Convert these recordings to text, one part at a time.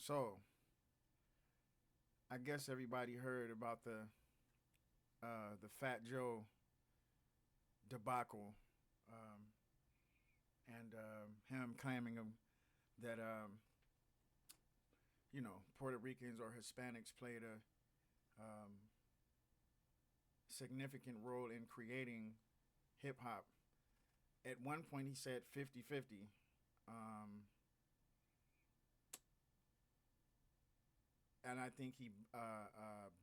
So I guess everybody heard about the Fat Joe debacle, um, and him claiming that Puerto Ricans or Hispanics played a um, significant role in creating hip hop. At one point, he said 50-50. Um, and I think he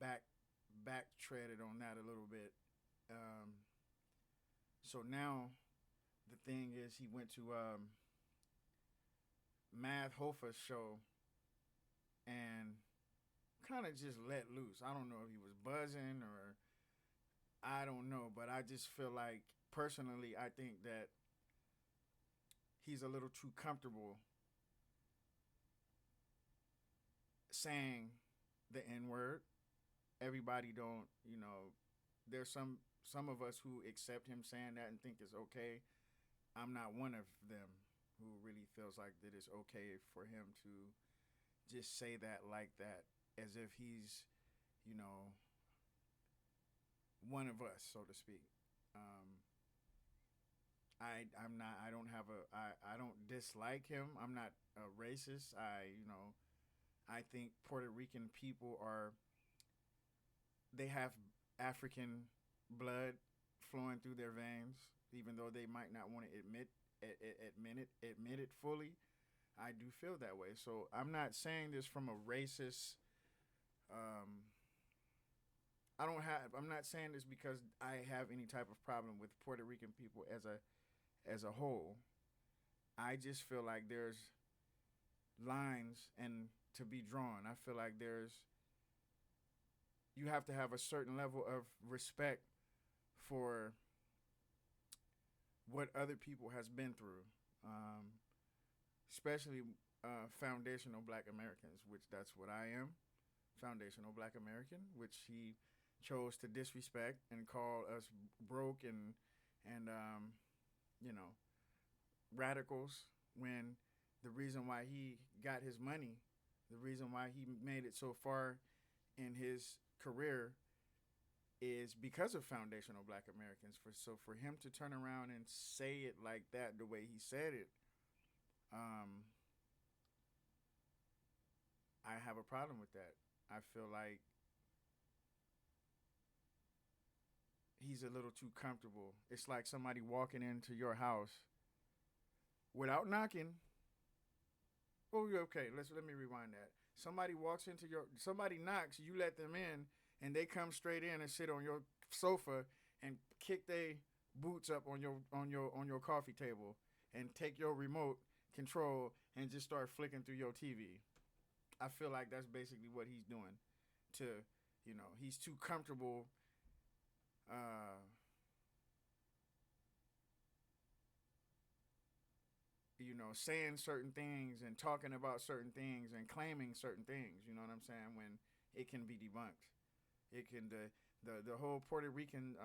back treaded on that a little bit. Um, so now the thing is, he went to Mad Hofa's show and kind of just let loose. I don't know if he was buzzing or I don't know, but I just feel like personally, I think that he's a little too comfortable saying the N word. Everybody don't, there's some of us who accept him saying that and think it's okay. I'm not one of them who really feels like that it's okay for him to just say that like that, as if he's, you know, one of us, so to speak. Um, I'm not. I don't have a. I don't dislike him. I'm not a racist. I think Puerto Rican people are. They have African blood flowing through their veins, even though they might not want to admit it fully. I do feel that way. So I'm not saying this from a racist. Um, I don't have. I'm not saying this because I have any type of problem with Puerto Rican people as a whole. I just feel like there's lines and to be drawn. I feel like there's you have to have a certain level of respect for what other people has been through, um, especially foundational Black Americans, which that's what I am, foundational Black American, which he chose to disrespect and call us broke and you know radicals when the reason why he got his money, the reason why he made it so far in his career is because of foundational Black Americans. For him to turn around and say it like that, the way he said it, um, I have a problem with that. I feel like he's a little too comfortable. It's like somebody walking into your house without knocking. Oh, okay. Let me rewind that. Somebody knocks, you let them in, and they come straight in and sit on your sofa and kick their boots up on your coffee table and take your remote control and just start flicking through your TV. I feel like that's basically what he's doing. He's too comfortable. Uh, saying certain things and talking about certain things and claiming certain things. You know what I'm saying? When it can be debunked, it can the whole Puerto Rican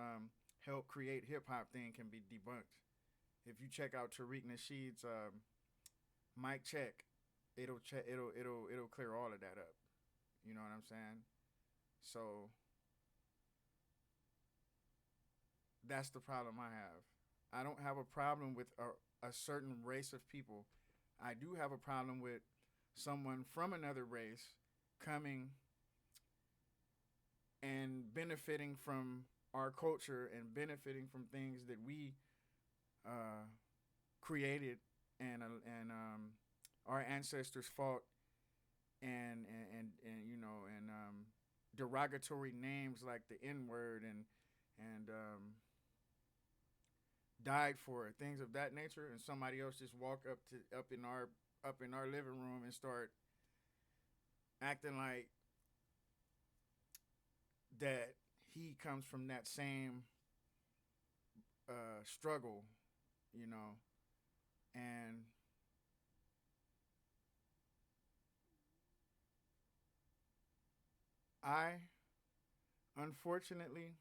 help create hip hop thing can be debunked. If you check out Tariq Nasheed's mic check, it'll clear all of that up. You know what I'm saying? So that's the problem I have. I don't have a problem with a certain race of people. I do have a problem with someone from another race coming and benefiting from our culture and benefiting from things that we uh, created and our ancestors fought and derogatory names like the N word and died for it, things of that nature, and somebody else just walk up in our living room and start acting like that he comes from that same struggle, you know, and I unfortunately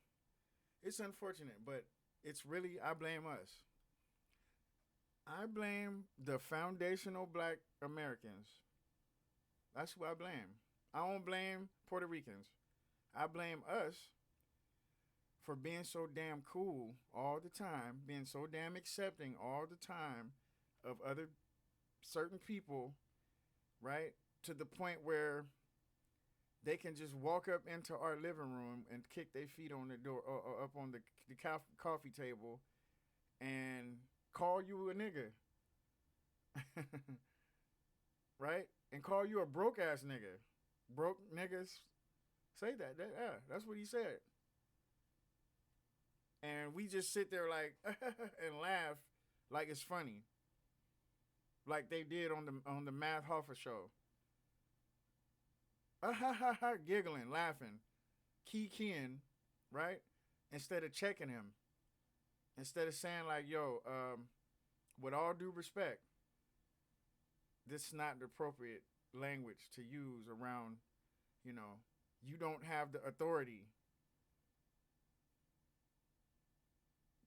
it's unfortunate, but it's really I blame us. I blame the foundational Black Americans That's who I blame. I don't blame Puerto Ricans. I blame us for being so damn cool all the time, being so damn accepting all the time of other certain people, right? To the point where they can just walk up into our living room and kick their feet on the door or up on the coffee table and call you a nigga, right? And call you a broke ass nigga. Broke niggas say that. Yeah, that's what he said. And we just sit there like and laugh like it's funny, like they did on the Math Hoffa show. Ha ha ha, giggling, laughing, keying, right? Instead of checking him, instead of saying like, "Yo, with all due respect, this is not the appropriate language to use around, you know, you don't have the authority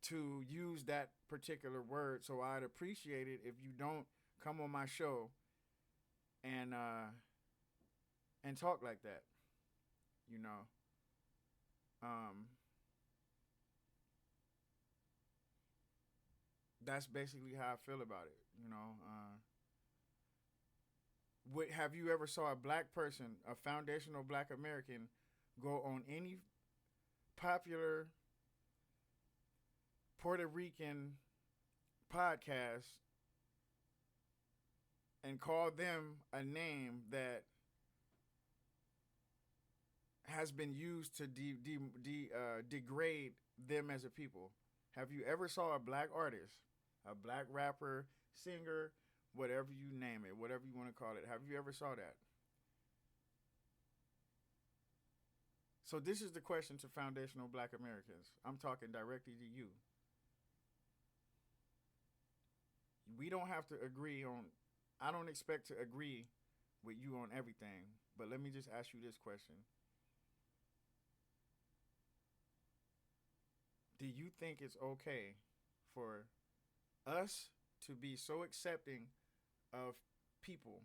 to use that particular word. So I'd appreciate it if you don't come on my show and talk like that, you know." Um, that's basically how I feel about it, you know. Have you ever saw a black person, a foundational black American, go on any popular Puerto Rican podcast and call them a name that has been used to degrade them as a people? Have you ever saw a black artist, a black rapper, singer, whatever you name it, whatever you want to call it? Have you ever saw that? So this is the question to foundational black Americans. I'm talking directly to you. We don't have to agree on, I don't expect to agree with you on everything, but let me just ask you this question. Do you think it's okay for us to be so accepting of people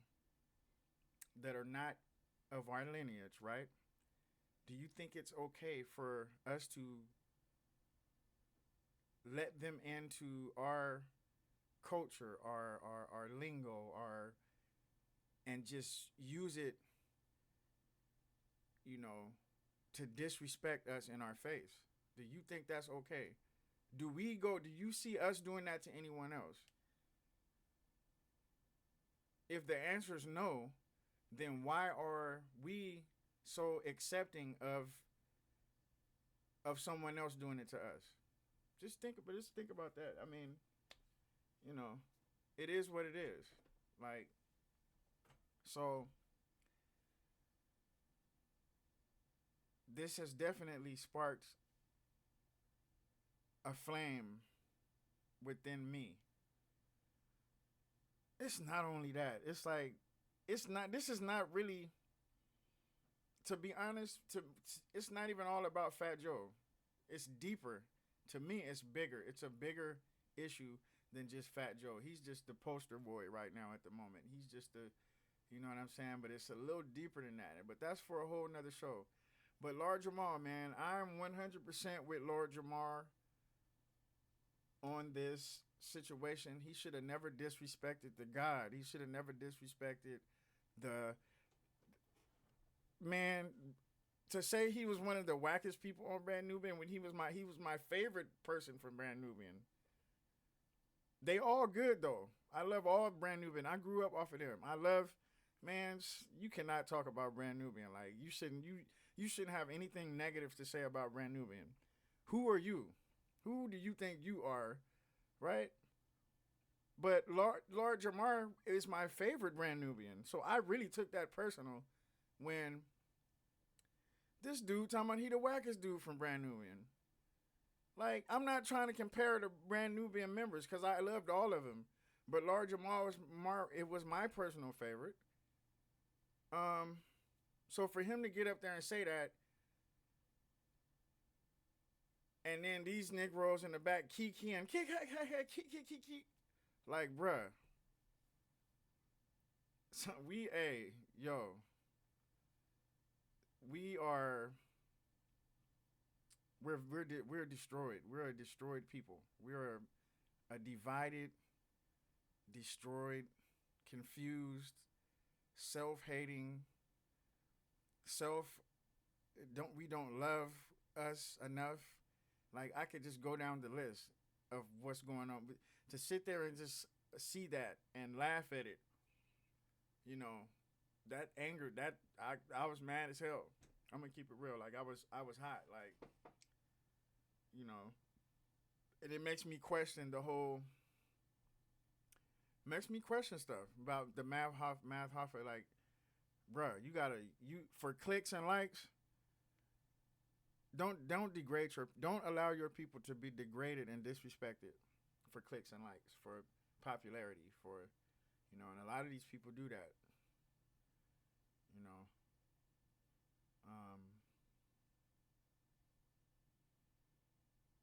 that are not of our lineage, right? Do you think it's okay for us to let them into our culture, our lingo, and just use it, you know, to disrespect us in our face? Do you think that's okay? Do you see us doing that to anyone else? If the answer is no, then why are we so accepting of someone else doing it to us? Just think about that. I mean, you know, it is what it is. Like, so this has definitely sparked a flame within me. It's not only that. It's like it's not this is not really, to be honest, it's not even all about Fat Joe. It's deeper. To me, it's bigger. It's a bigger issue than just Fat Joe. He's just the poster boy right now at the moment. He's just the, you know what I'm saying? But it's a little deeper than that. But that's for a whole nother show. But Lord Jamar, man, I'm 100% with Lord Jamar on this situation. He should have never disrespected the God. He should have never disrespected the man. To say he was one of the wackest people on Brand Nubian when he was my favorite person from Brand Nubian. They all good though. I love all Brand Nubian. I grew up off of them. I love, man. You cannot talk about Brand Nubian. Like you shouldn't have anything negative to say about Brand Nubian. Who are you? Who do you think you are? Right? But Lord Jamar is my favorite Brand Nubian. So I really took that personal when this dude talking about he the wackest dude from Brand Nubian. Like, I'm not trying to compare the Brand Nubian members because I loved all of them. But Lord Jamar it was my personal favorite. So for him to get up there and say that, and then these Negroes in the back kikiing, kick, like, bruh. So yo, we are we're destroyed. We're a destroyed people. We're a divided, destroyed, confused, self-hating, self don't we don't love us enough. Like I could just go down the list of what's going on. But to sit there and just see that and laugh at it, you know, that anger, that I was mad as hell. I'm gonna keep it real. Like I was hot. Like you know, and it makes me question the whole. Makes me question stuff about the math hoffa. Like, bruh, you gotta you for clicks and likes. Don't degrade your. Don't allow your people to be degraded and disrespected for clicks and likes, for popularity, for and a lot of these people do that. You know, um,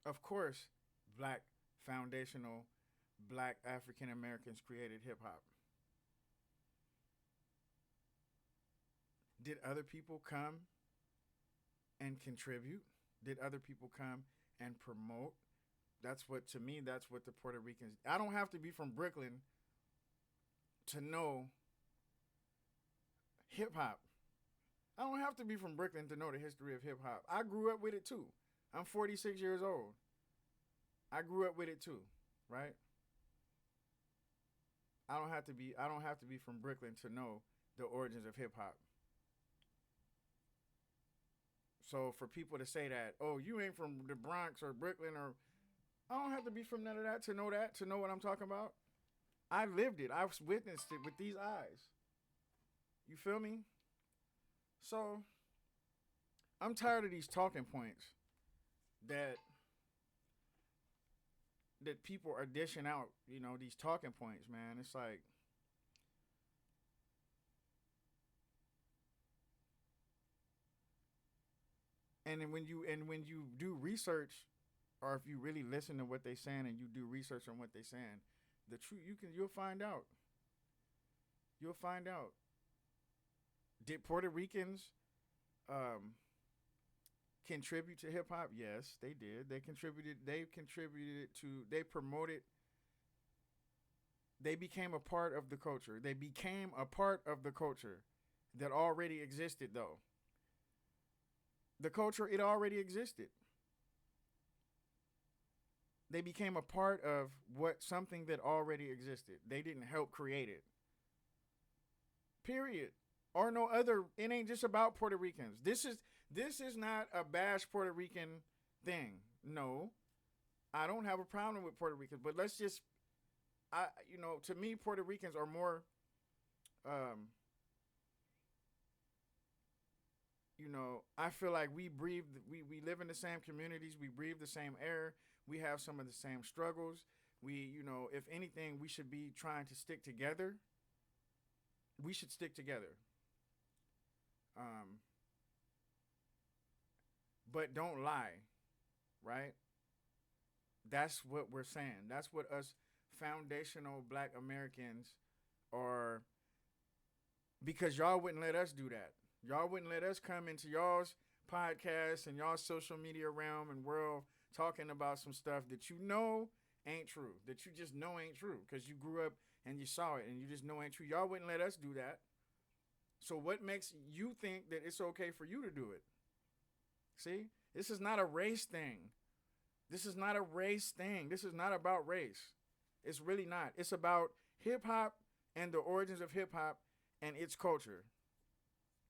of course, black foundational black African Americans created hip hop. Did other people come and contribute? Did other people come and promote? That's what to me. That's what the Puerto Ricans. I don't have to be from Brooklyn to know hip hop. I don't have to be from Brooklyn to know the history of hip hop. I grew up with it too. I'm 46 years old. I grew up with it too, right? I don't have to be from Brooklyn to know the origins of hip hop. So for people to say that, oh, you ain't from the Bronx or Brooklyn or I don't have to be from none of that, to know what I'm talking about. I lived it. I've witnessed it with these eyes. You feel me? So I'm tired of these talking points that people are dishing out, these talking points, man. It's like and when you do research or if you really listen to what they're saying and you do research on what they're saying, the truth you'll find out. You'll find out. Did Puerto Ricans um, contribute to hip hop? Yes, they did. They contributed. They contributed to. They promoted. They became a part of the culture. They became a part of the culture that already existed, though. The culture, it already existed. They became a part of something that already existed. They didn't help create it. Period. Or no other. It ain't just about Puerto Ricans. This is not a bash Puerto Rican thing. No, I don't have a problem with Puerto Ricans, but let's just, to me, Puerto Ricans are more, um, I feel like we live in the same communities, we breathe the same air, we have some of the same struggles. If anything, we should be trying to stick together. We should stick together. Um, but don't lie, right? That's what we're saying. That's what us foundational black Americans are, because y'all wouldn't let us do that. Y'all wouldn't let us come into y'all's podcast and y'all's social media realm and world talking about some stuff that ain't true, that you just know ain't true because you grew up and you saw it and you just know ain't true. Y'all wouldn't let us do that. So what makes you think that it's okay for you to do it? See, this is not a race thing. This is not a race thing. This is not about race. It's really not. It's about hip hop and the origins of hip hop and its culture.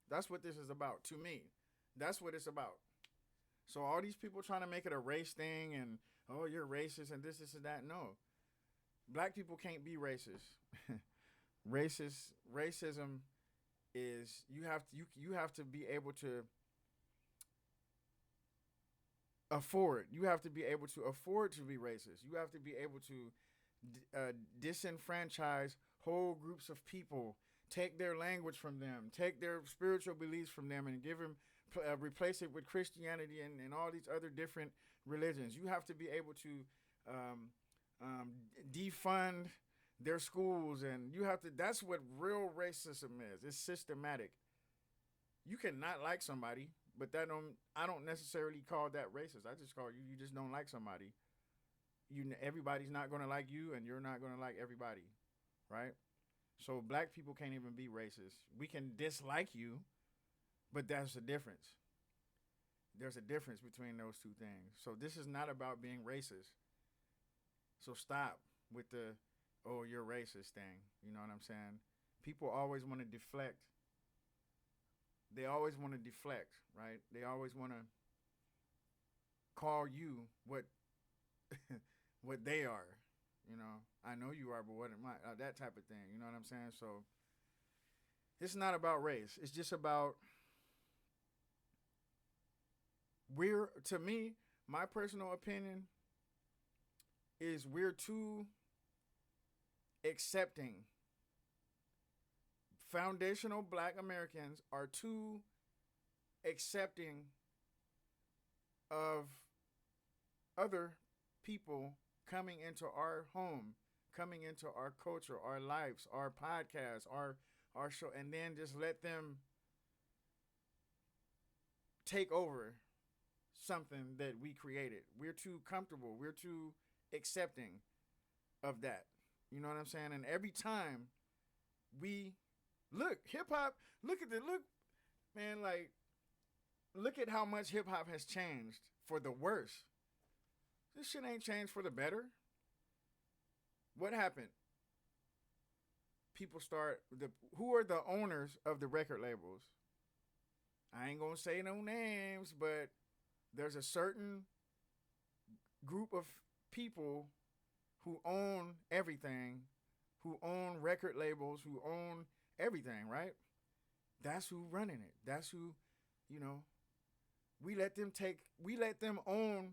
That's what this is about to me. That's what it's about. So all these people trying to make it a race thing and, oh, you're racist and this and that. No. Black people can't be racist. Racism is you have to be able to afford. You have to be able to afford to be racist. You have to be able to disenfranchise whole groups of people, take their language from them, take their spiritual beliefs from them, and replace it with Christianity and all these other different religions. You have to be able to defund their schools, and you have to. That's what real racism is. It's systematic. You cannot like somebody, but that don't. I don't necessarily call that racist. I just call you. You just don't like somebody. Everybody's not gonna like you, and you're not gonna like everybody, right? So black people can't even be racist. We can dislike you, but that's the difference. There's a difference between those two things. So this is not about being racist. So stop with the oh you're racist thing. You know what I'm saying? People always want to deflect. They always want to deflect, right? They always want to call you what what they are. You know, I know you are, but what am I? That type of thing. You know what I'm saying? So it's not about race. It's just about we're to me, my personal opinion is we're too accepting. Foundational black Americans are too accepting of other people coming into our home, coming into our culture, our lives, our podcasts, our show, and then just let them take over something that we created. We're too comfortable. We're too accepting of that. You know what I'm saying? And every time we look, hip hop, look, man, like, look at how much hip hop has changed for the worse. This shit ain't changed for the better. What happened? People start who are the owners of the record labels? I ain't gonna say no names, but there's a certain group of people who own everything, who own record labels, who own everything, right? That's who running it. That's who, you know, we let them own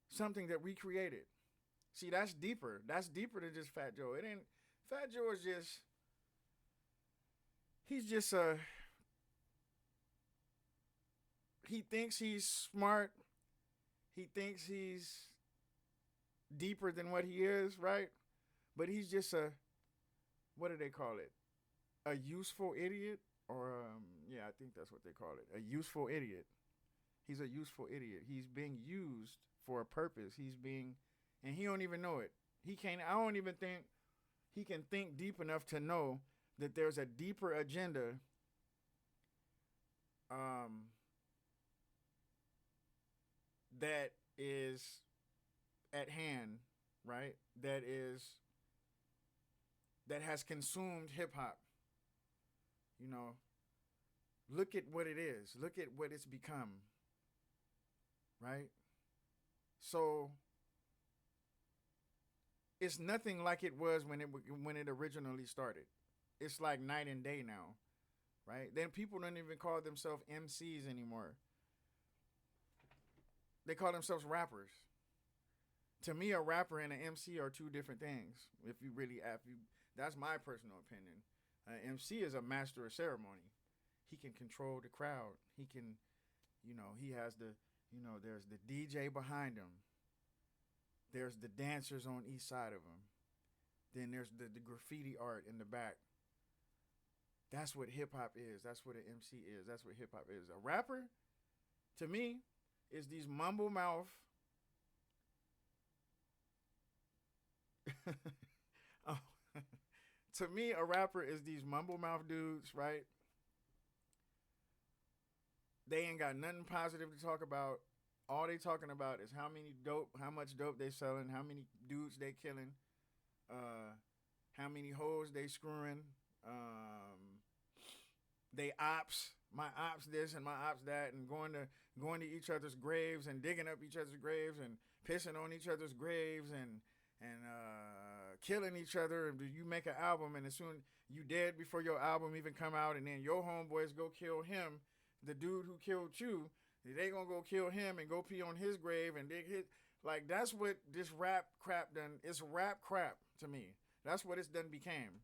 something that we created. See, that's deeper. That's deeper than just Fat Joe. It ain't Fat Joe is just he's just he thinks he's smart. He thinks he's deeper than what he is, right? But he's just what do they call it? A useful idiot? Or, yeah, I think that's what they call it. A useful idiot. He's a useful idiot. He's being used for a purpose. And he don't even know it. I don't even think he can think deep enough to know that there's a deeper agenda that is at hand, right? That has consumed hip hop. You know, look at what it is. Look at what it's become. Right? So it's nothing like it was when it originally started. It's like night and day now, right? Then people don't even call themselves MCs anymore. They call themselves rappers. To me, a rapper and an MC are two different things. That's my personal opinion. An MC is a master of ceremony. He can control the crowd. He can, he has there's the DJ behind him. There's the dancers on each side of him. Then there's the graffiti art in the back. That's what hip hop is. That's what an MC is. That's what hip hop is. A rapper, to me, is these mumble mouth. Oh. To me, a rapper is these mumble mouth dudes, right? They ain't got nothing positive to talk about. All they talking about is how much dope they selling, how many dudes they killing, how many hoes they screwing, they ops, my ops this and my ops that, and going to each other's graves and digging up each other's graves and pissing on each other's graves and killing each other. And you make an album and as soon you dead before your album even come out, and then your homeboys go kill him, the dude who killed you. They gonna go kill him and go pee on his grave and dig his. Like, that's what this rap crap done. It's rap crap to me. That's what it's done became,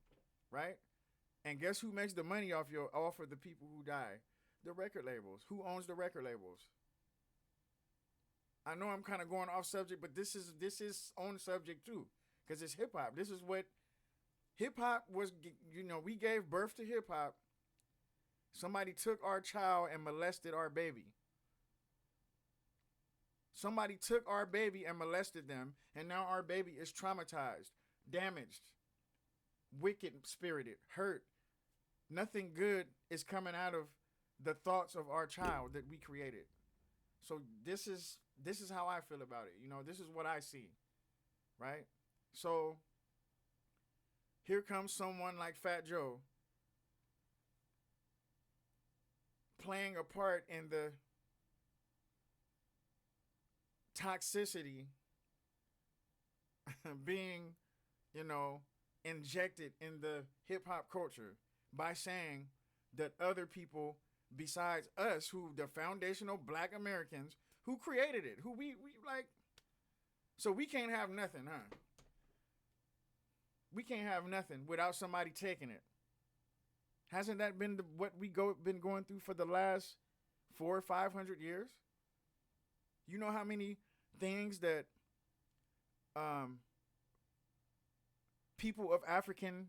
right? And guess who makes the money off of the people who die? The record labels. Who owns the record labels? I know I'm kind of going off subject, but this is on subject too, because it's hip hop. This is what Hip hop was, we gave birth to hip hop. Somebody took our child and molested our baby. Somebody took our baby and molested them, and now our baby is traumatized, damaged, wicked spirited, hurt. Nothing good is coming out of the thoughts of our child that we created. So this is how I feel about it. This is what I see, right? So here comes someone like Fat Joe playing a part in the toxicity being, you know, injected in the hip hop culture by saying that other people besides us, who the foundational black Americans who created it, who we like, so we can't have nothing, huh? We can't have nothing without somebody taking it. Hasn't that been what been going through for the last 400 or 500 years? You know how many things that um, people of African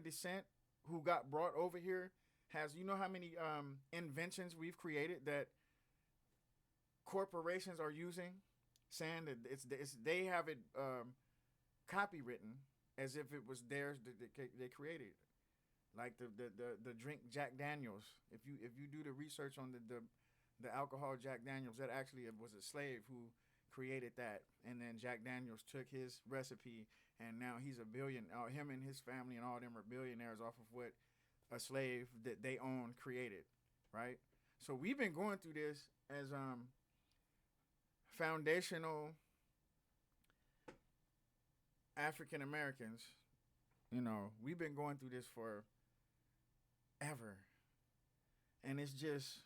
descent who got brought over here has. You know how many inventions we've created that corporations are using, saying that they have it copywritten as if it was theirs that they created. Like the drink Jack Daniels. If you do the research on the alcohol Jack Daniels, that actually was a slave who created that, and then Jack Daniels took his recipe, and now he's a billion. Him and his family and all them are billionaires off of what a slave that they own created, right? So we've been going through this as foundational African Americans. We've been going through this for ever, and it's just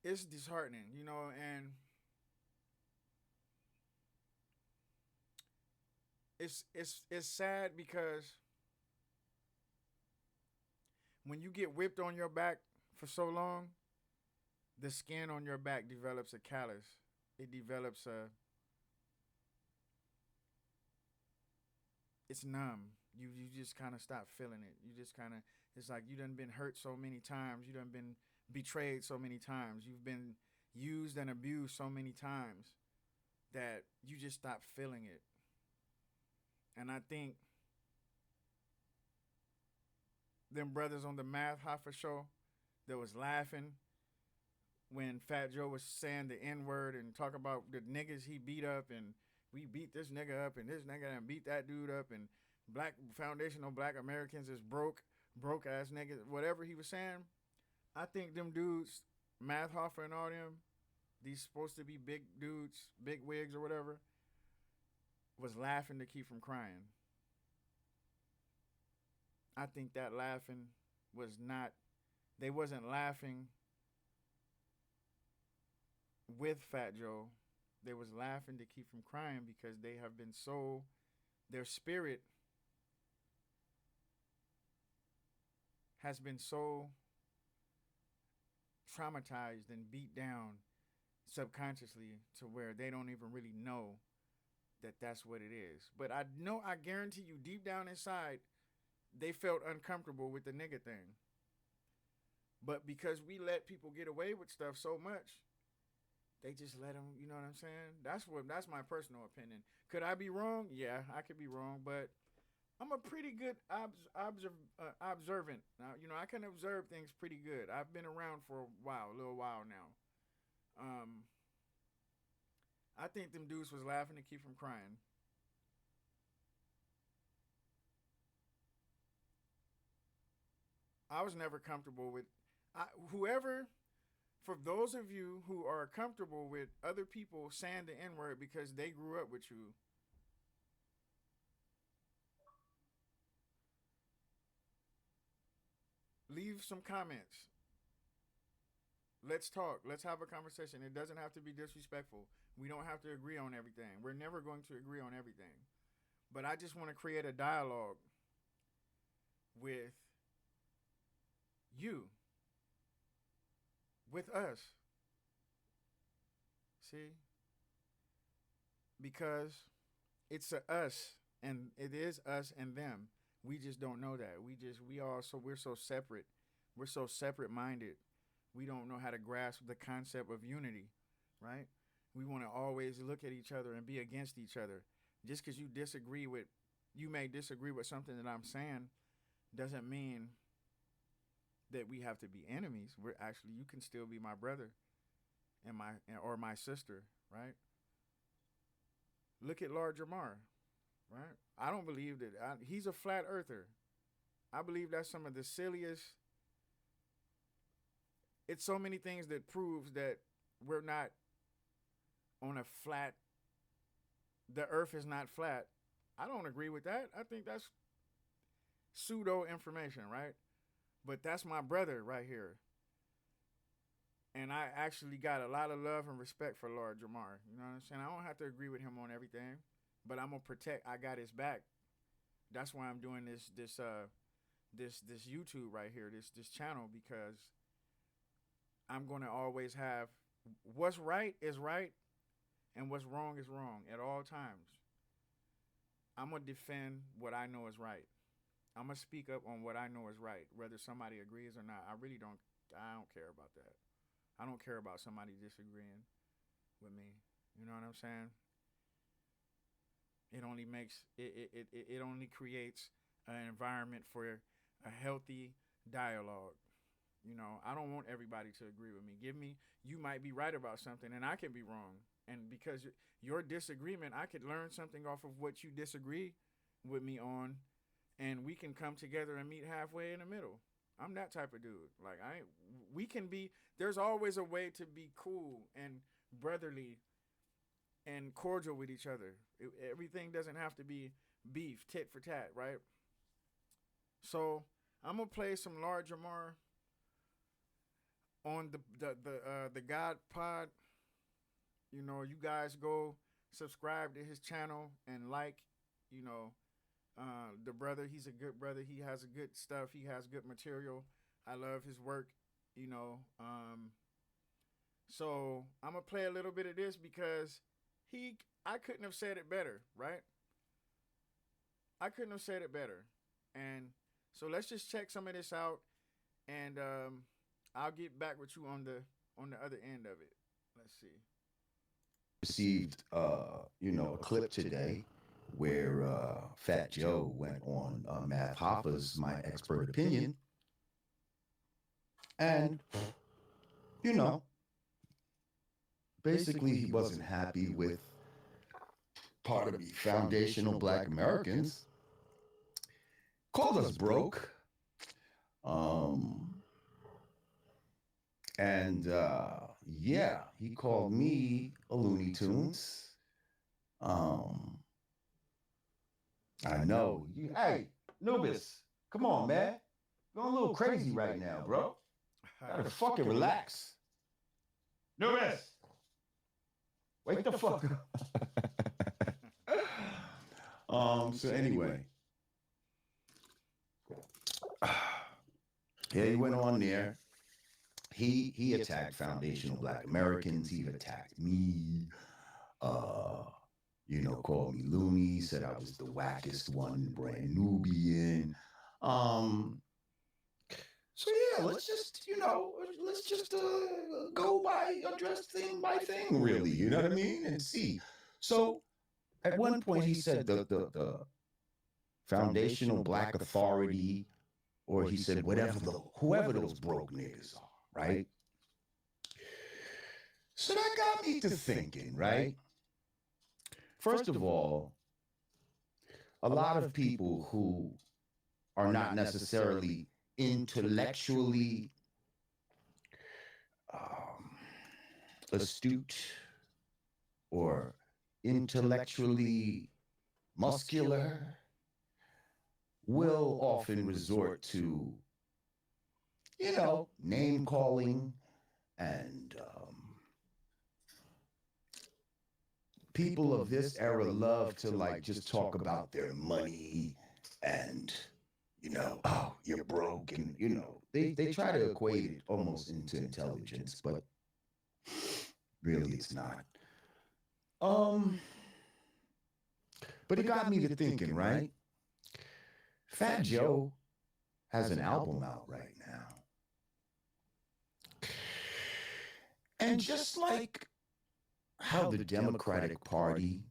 it's disheartening, and it's sad because when you get whipped on your back for so long, the skin on your back develops a callus. It develops it's numb. You just kind of stop feeling it. You just kind of, it's like you done been hurt so many times. You done been betrayed so many times. You've been used and abused so many times that you just stop feeling it. And I think them brothers on the Math Hoffa show that was laughing when Fat Joe was saying the N-word and talk about the niggas he beat up, and we beat this nigga up, and this nigga done beat that dude up, and black foundational black Americans is broke ass niggas, whatever he was saying. I think them dudes, Math Hoffa and all them, these supposed to be big dudes, big wigs or whatever, was laughing to keep from crying. I think that laughing was not, they wasn't laughing with Fat Joe. They was laughing to keep from crying because they have been so, their spirit has been so traumatized and beat down subconsciously to where they don't even really know that that's what it is. But I know, I guarantee you, deep down inside, they felt uncomfortable with the nigga thing. But because we let people get away with stuff so much, they just let them, you know what I'm saying? That's my personal opinion. Could I be wrong? Yeah, I could be wrong, but I'm a pretty good observant. Now, I can observe things pretty good. I've been around for a little while now. I think them dudes was laughing to keep from crying. I was never comfortable with whoever. For those of you who are comfortable with other people saying the N word because they grew up with you, leave some comments. Let's talk. Let's have a conversation. It doesn't have to be disrespectful. We don't have to agree on everything. We're never going to agree on everything. But I just want to create a dialogue with you, with us. See? because it's a us, and it is us and them. We just don't know that. We're so separate. We're so separate minded. We don't know how to grasp the concept of unity, right? We want to always look at each other and be against each other. Just because you may disagree with something that I'm saying, doesn't mean that we have to be enemies. You can still be my brother and my sister, right? Look at Lord Jamar, right? I don't believe that he's a flat earther. I believe that's some of the silliest. It's so many things that proves that we're not on a flat. The Earth is not flat. I don't agree with that. I think that's pseudo information, right? But that's my brother right here, and I actually got a lot of love and respect for Lord Jamar. You know what I'm saying? I don't have to agree with him on everything, but I'm gonna protect. I got his back. That's why I'm doing this YouTube right here, this channel, because I'm gonna always have what's right is right and what's wrong is wrong at all times. I'm gonna defend what I know is right. I'm gonna speak up on what I know is right, whether somebody agrees or not. I really don't. I don't care about that. I don't care about somebody disagreeing with me. You know what I'm saying? It only makes it only creates an environment for a healthy dialogue. You know, I don't want everybody to agree with me. You might be right about something and I can be wrong. And because your disagreement, I could learn something off of what you disagree with me on, and we can come together and meet halfway in the middle. I'm that type of dude. Like we can be. There's always a way to be cool and brotherly and cordial with each other. Everything doesn't have to be beef, tit for tat, right? So I'm gonna play some Lord Jamar on the God Pod. You know, you guys go subscribe to his channel and like. You know, the brother. He's a good brother. He has good stuff. He has good material. I love his work. You know, so I'm gonna play a little bit of this because I couldn't have said it better, right? I couldn't have said it better, and so let's just check some of this out, and I'll get back with you on the other end of it. Let's see. Received, a clip today where Fat Joe went on Math Hoffa's My Expert Opinion, and you know, basically he wasn't happy with part of the foundational Black Americans, called us broke, um, and yeah, he called me a Looney Tunes. Um, I know. Hey, Nubis, come on, man. Going a little crazy right now, bro. Gotta fucking relax. Nubis, wake the fuck up. So anyway, yeah, he went on there. He attacked foundational Black Americans. He attacked me. Uh, called me loony. Said I was the wackest one, brand Nubian. Um, so yeah, let's just go by address thing by thing, really. You know what I mean? And see. So at one point he said the foundational Black authority, or he said whoever those broke niggas are, right? So that got me to thinking, right? First of all, a lot of people who are not necessarily intellectually um, astute or intellectually muscular will often resort to, name calling and people of this era love to like just talk about their money and oh, you're broke, and they try to equate it almost into intelligence, but really it's not. Um But it got me to thinking, right? Fat Joe has an album out right now. And just like how the Democratic Party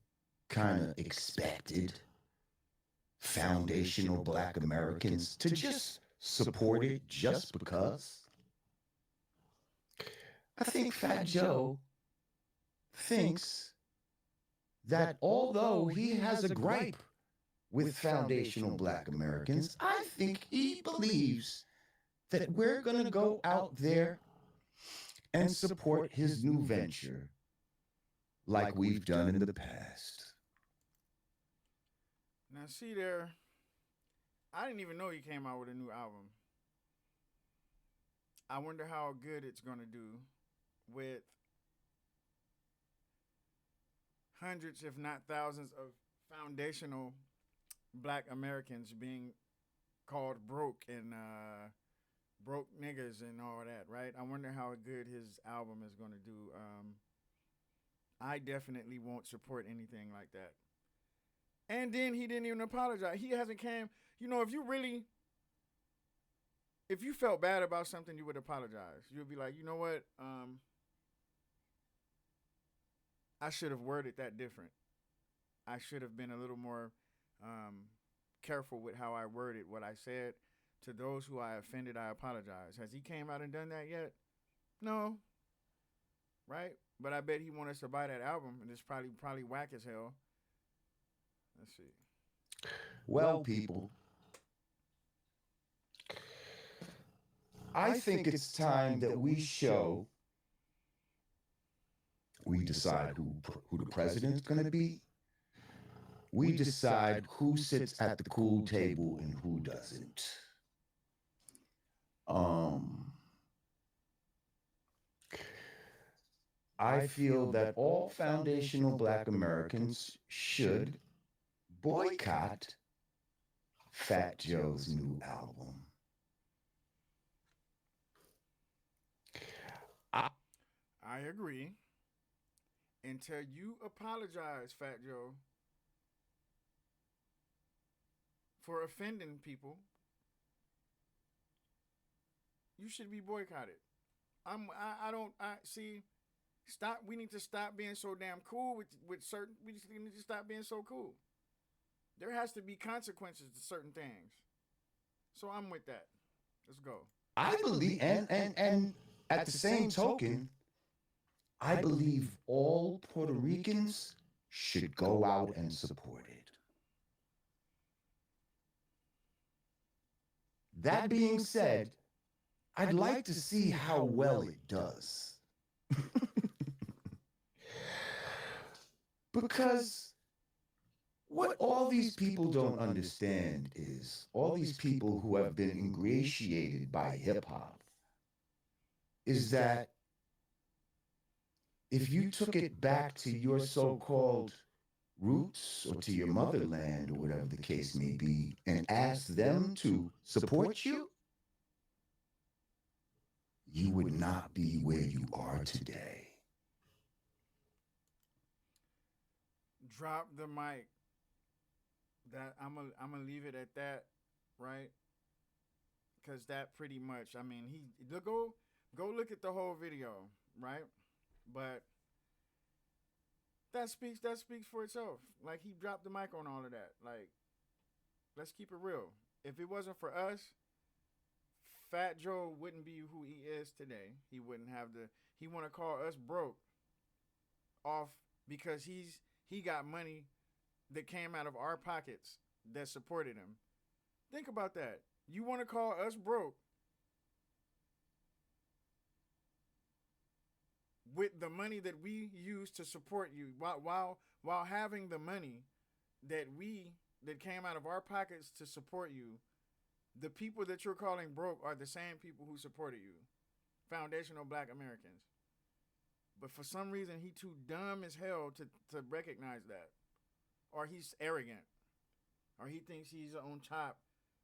kind of expected foundational black Americans to just support it just because, I think Fat Joe thinks that although he has a gripe with foundational black Americans, I think he believes that we're going to go out there and support his new venture like we've done in the past. Now, see there, I didn't even know he came out with a new album. I wonder how good it's going to do with hundreds, if not thousands, of foundational black Americans being called broke and broke niggas and all that, right? I wonder how good his album is going to do. I definitely won't support anything like that. And then he didn't even apologize. He hasn't came. You know, if you felt bad about something, you would apologize. You would be like, you know what? I should have worded that different. I should have been a little more careful with how I worded what I said. To those who I offended, I apologize. Has he came out and done that yet? No. Right? But I bet he wants us to buy that album, and it's probably whack as hell. Let's see. Well, people, I think it's time that we decide who the president's going to be. We decide who sits at the cool table and who doesn't. I feel that all foundational black Americans should boycott Fat Joe's new album. I agree. Until you apologize, Fat Joe, for offending people, you should be boycotted. I don't see. Stop. We need to stop being so damn cool with certain. We just need to stop being so cool. There has to be consequences to certain things. So I'm with that. Let's go. I believe, and at the same token, I believe all Puerto Ricans should go out and support it. That being said, I'd like to see how well it does. Because what all these people don't understand is all these people who have been ingratiated by hip hop is that if you took it back to your so-called roots or to your motherland or whatever the case may be and asked them to support you, you would not be where you are today. Drop the mic. That I'm gonna leave it at that, right? Because that pretty much. I mean, go look at the whole video, right? But that speaks for itself. Like, he dropped the mic on all of that. Like, let's keep it real. If it wasn't for us, Fat Joe wouldn't be who he is today. He wouldn't have he want to call us broke off because he got money that came out of our pockets that supported him. Think about that. You want to call us broke with the money that we use to support you, while having the money that came out of our pockets to support you. The people that you're calling broke are the same people who supported you. Foundational black Americans. But for some reason, he too dumb as hell to recognize that. Or he's arrogant. Or he thinks he's on top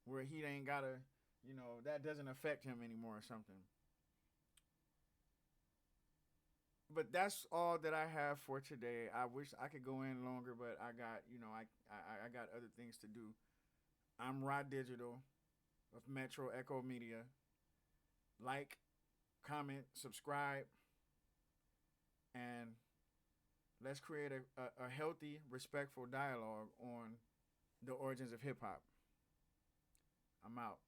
where he ain't gotta, that doesn't affect him anymore or something. but that's all that I have for today. I wish I could go in longer, but I got I got other things to do. I'm Rod Digital of Metro Echo Media. Like, comment, subscribe, and let's create a healthy, respectful dialogue on the origins of hip hop. I'm out.